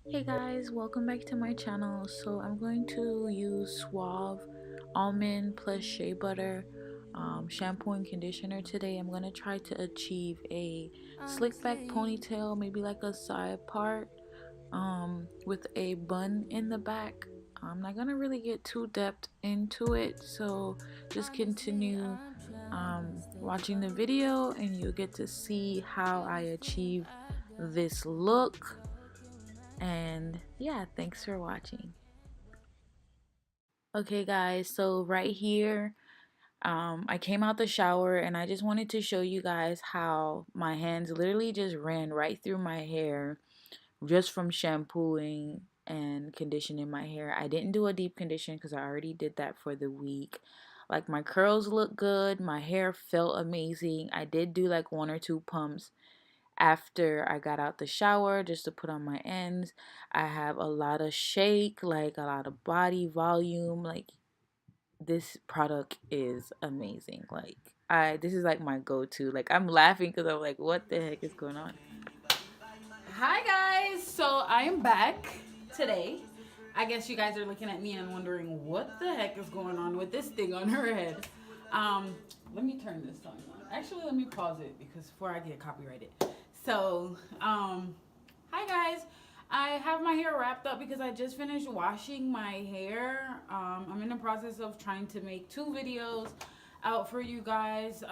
Hey guys, welcome back to my channel. So I'm going to use Suave Almond plus Shea Butter shampoo and conditioner today. I'm going to try to achieve a slick back ponytail, maybe like a side part with a bun in the back. I'm not going to really get too depth into it, so just continue watching the video and you'll get to see how I achieve this look. And yeah, thanks for watching. Okay guys, so right here I came out the shower and I just wanted to show you guys how my hands literally just ran right through my hair just from shampooing and conditioning my hair. I didn't do a deep condition because I already did that for the week. Like, my curls look good, my hair felt amazing. I did do like 1 or 2 pumps after I got out the shower just to put on my ends. I have a lot of shake, like a lot of body volume. Like, this product is amazing. Like, this is like my go-to. Like, I'm laughing because I'm like, what the heck is going on? Hi guys, so I am back today. I guess you guys are looking at me and wondering what the heck is going on with this thing on her head. Let me turn this on. Actually, let me pause it because before I get copyrighted. So, hi guys. I have my hair wrapped up because I just finished washing my hair. I'm in the process of trying to make 2 videos out for you guys.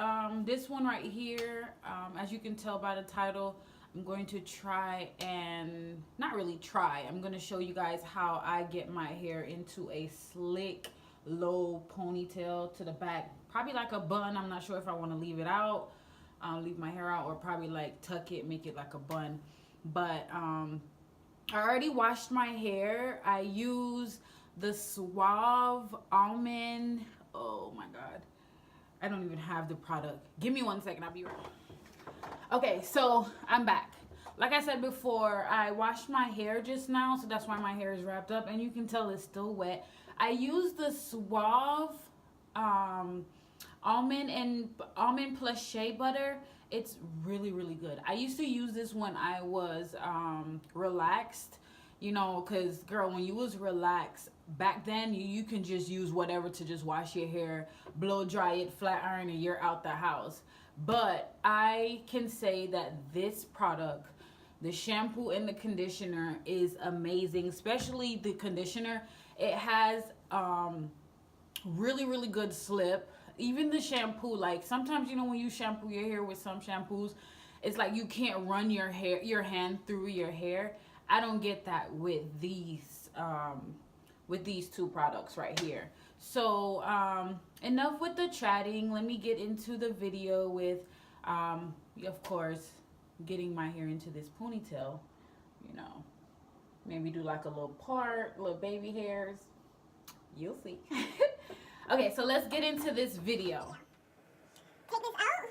This one right here, as you can tell by the title, I'm going to try and not really try. I'm going to show you guys how I get my hair into a slick, low ponytail to the back. Probably like a bun. I'm not sure if I want to leave it out, leave my hair out, or probably like tuck it, make it like a bun. But I already washed my hair. I use the Suave Almond. Oh my God. I don't even have the product. Give me 1 second. I'll be right back. Okay, so I'm back. Like I said before, I washed my hair just now, so that's why my hair is wrapped up, and you can tell it's still wet. I use the Suave um, almond plus shea butter. It's really really good. I used to use this when I was relaxed, you know, because girl, when you was relaxed back then, you can just use whatever to just wash your hair, blow dry it, flat iron, and you're out the house. But I can say that this product, the shampoo and the conditioner, is amazing, especially the conditioner. It has really really good slip. Even the shampoo, like sometimes, you know, when you shampoo your hair with some shampoos, it's like you can't run your hand through your hair. I don't get that with these 2 products right here. So enough with the chatting. Let me get into the video with of course, getting my hair into this ponytail. You know, maybe do like a little part, little baby hairs. You'll see. Okay, so let's get into this video. Take this out.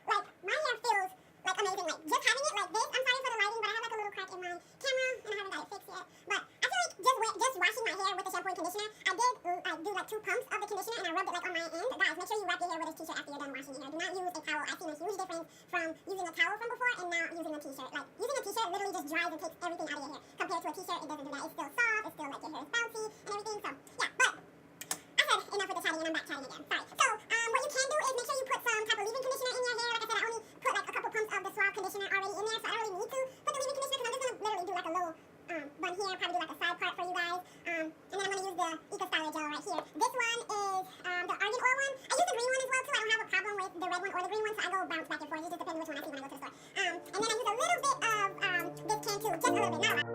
Like, my hair feels like amazing. Like, just having it like this. I'm sorry for the lighting, but I have like a little crack in my camera and I haven't got it fixed yet. But I feel like just washing my hair with the shampoo and conditioner, I did do like 2 pumps of the conditioner and I rubbed it like on my end. Guys, make sure you wrap your hair with this t-shirt after you're done washing your hair. Do not use a towel. I've seen a huge difference from using a towel from before and now using a t-shirt. Like, using a t-shirt literally just dries and takes everything out of your hair. Compared to a t-shirt, it doesn't do that. It's still soft. It's still like your hair is bouncy and everything. So, yeah, but enough with the chatting and I'm back chatting again. Sorry. So, what you can do is make sure you put some type of leave-in conditioner in your hair. Like I said, I only put like a couple pumps of the Suave conditioner already in there, so I don't really need to put the leave-in conditioner because I'm just gonna literally do like a little bun here, probably do like a side part for you guys. And then I'm gonna use the Eco Styler gel right here. This one is the argan oil one. I use the green one as well too. I don't have a problem with the red one or the green one, so I go bounce back and forth. It just depends which one I see when I go to the store. And then I use a little bit of this can too, just a little bit, not a lot.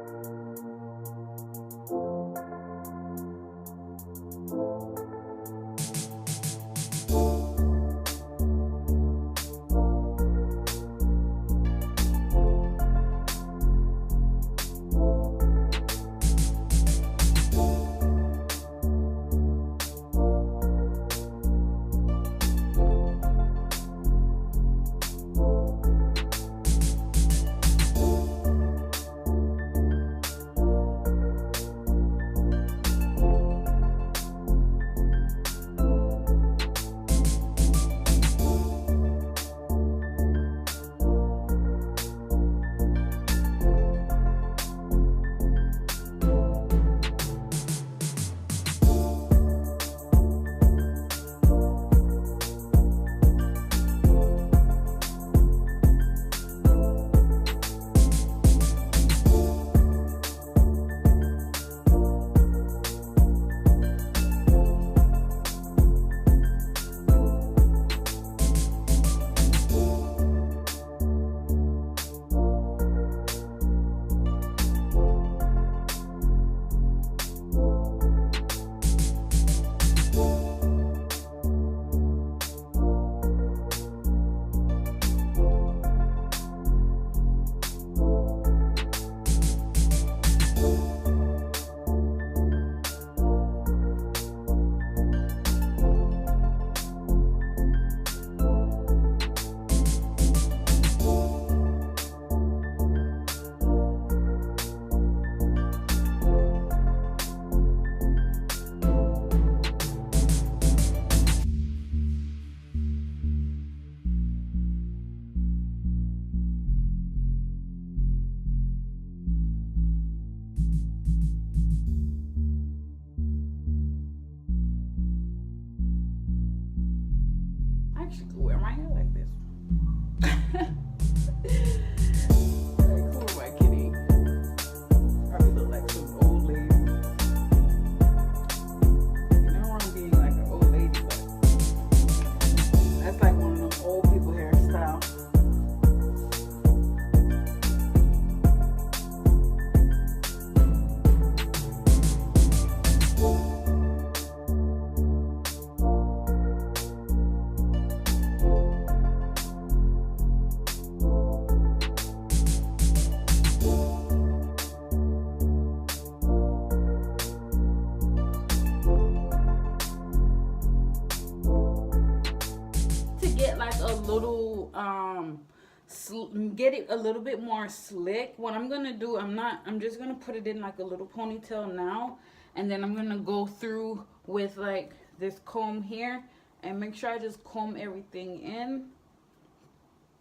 get it a little bit more slick, what I'm gonna do, I'm just gonna put it in like a little ponytail now, and then I'm gonna go through with like this comb here and make sure I just comb everything in.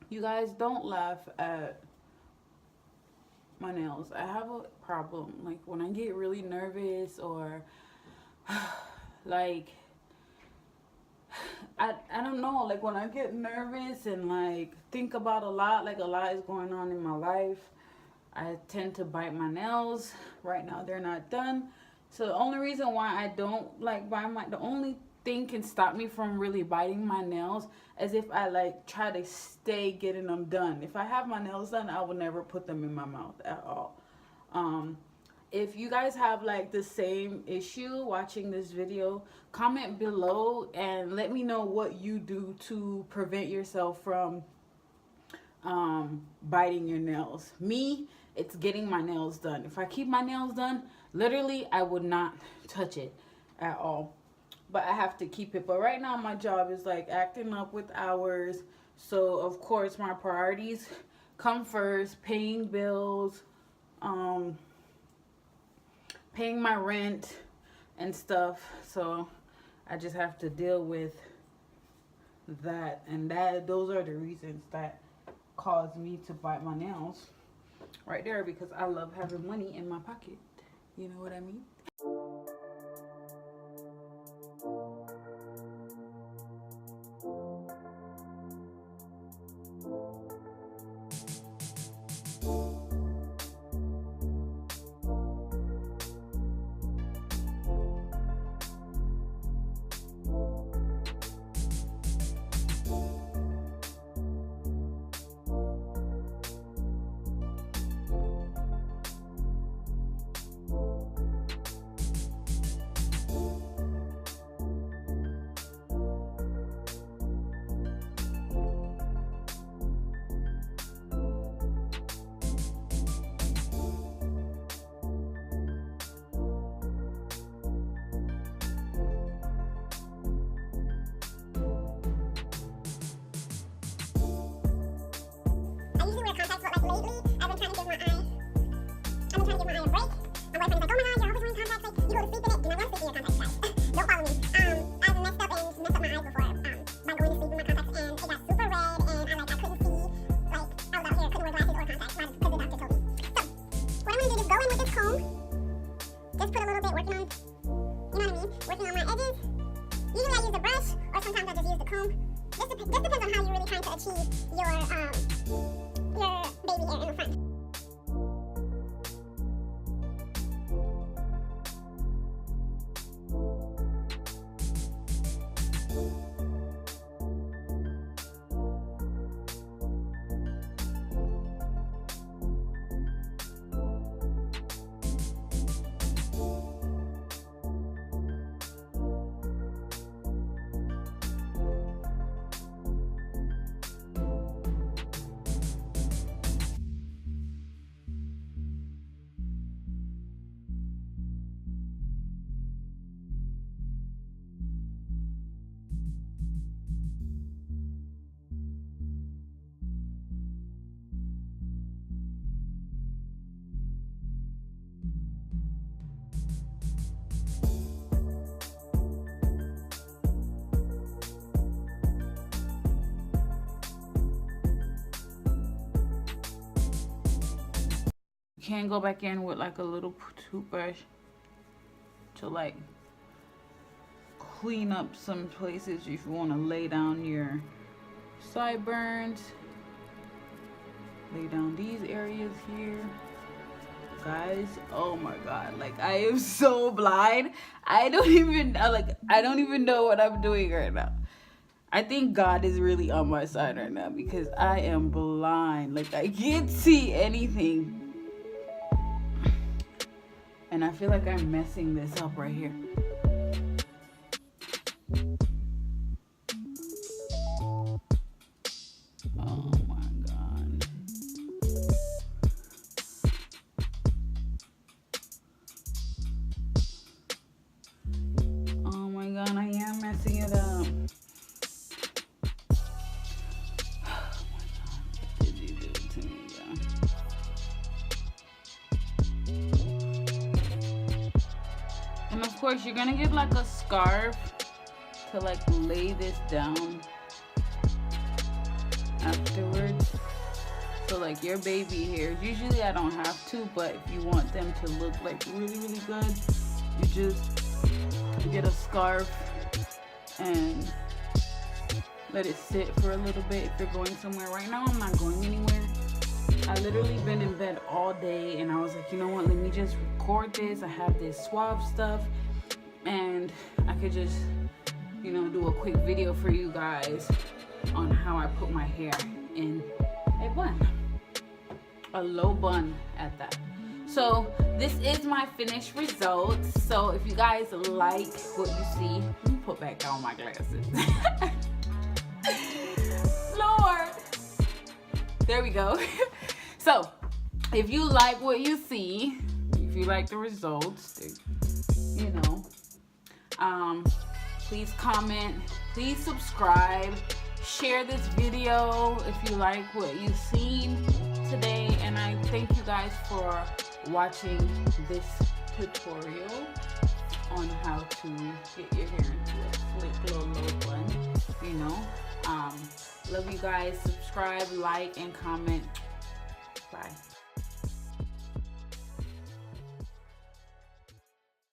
You guys, don't laugh at my nails. I have a problem. Like when I get really nervous or like I don't know, like when I get nervous and like think about a lot, like a lot is going on in my life, I tend to bite my nails. Right now they're not done. So the only reason why I don't like bite the only thing can stop me from really biting my nails is if I like try to stay getting them done. If I have my nails done, I will never put them in my mouth at all. If you guys have like the same issue watching this video, comment below and let me know what you do to prevent yourself from biting your nails. Me, it's getting my nails done. If I keep my nails done, literally I would not touch it at all. But I have to keep it. But right now my job is like acting up with hours. So of course my priorities come first, paying bills, paying my rent and stuff. So I just have to deal with that, and those are the reasons that cause me to bite my nails right there, because I love having money in my pocket. You know what I mean? I usually wear contacts, but like lately, I've been trying to give my eye a break. My boyfriend's like, oh my god, you're always wearing contacts. Like, you go to sleep in it. Do not go to sleep in your contacts, guys. Don't follow me. I've messed up my eyes before by going to sleep with my contacts, and it got super red, and I couldn't see. Like, I was out here, couldn't wear glasses or contacts because the doctor told me. So, what I'm gonna do is go in with this comb. Just put a little bit, working on, you know what I mean? Working on my edges. Usually I use a brush, or sometimes I just use the comb. Just depends on how you're really trying to achieve your baby hair in the front. You can go back in with like a little toothbrush to like clean up some places if you want to lay down your sideburns. Lay down these areas here. Guys, oh my god, like I am so blind. I don't even know what I'm doing right now. I think God is really on my side right now because I am blind. Like I can't see anything. And I feel like I'm messing this up right here. Oh my god. Oh my god, I am messing it up. Oh my god. And of course, you're gonna get like a scarf to like lay this down afterwards. So like your baby hairs, usually I don't have to, but if you want them to look like really, really good, you just get a scarf and let it sit for a little bit if you're going somewhere. Right now, I'm not going anywhere. I literally been in bed all day, and I was like, you know what, let me just record this. I have this swab stuff, and I could just, you know, do a quick video for you guys on how I put my hair in a bun, a low bun at that. So this is my finished result. So if you guys like what you see, let me put back on my glasses. Lord, there we go. So if you like what you see, if you like the results, you know, please comment, please subscribe, share this video if you like what you've seen today. And I thank you guys for watching this tutorial on how to get your hair into a slick little low bun, you know. Love you guys. Subscribe, like, and comment. Bye.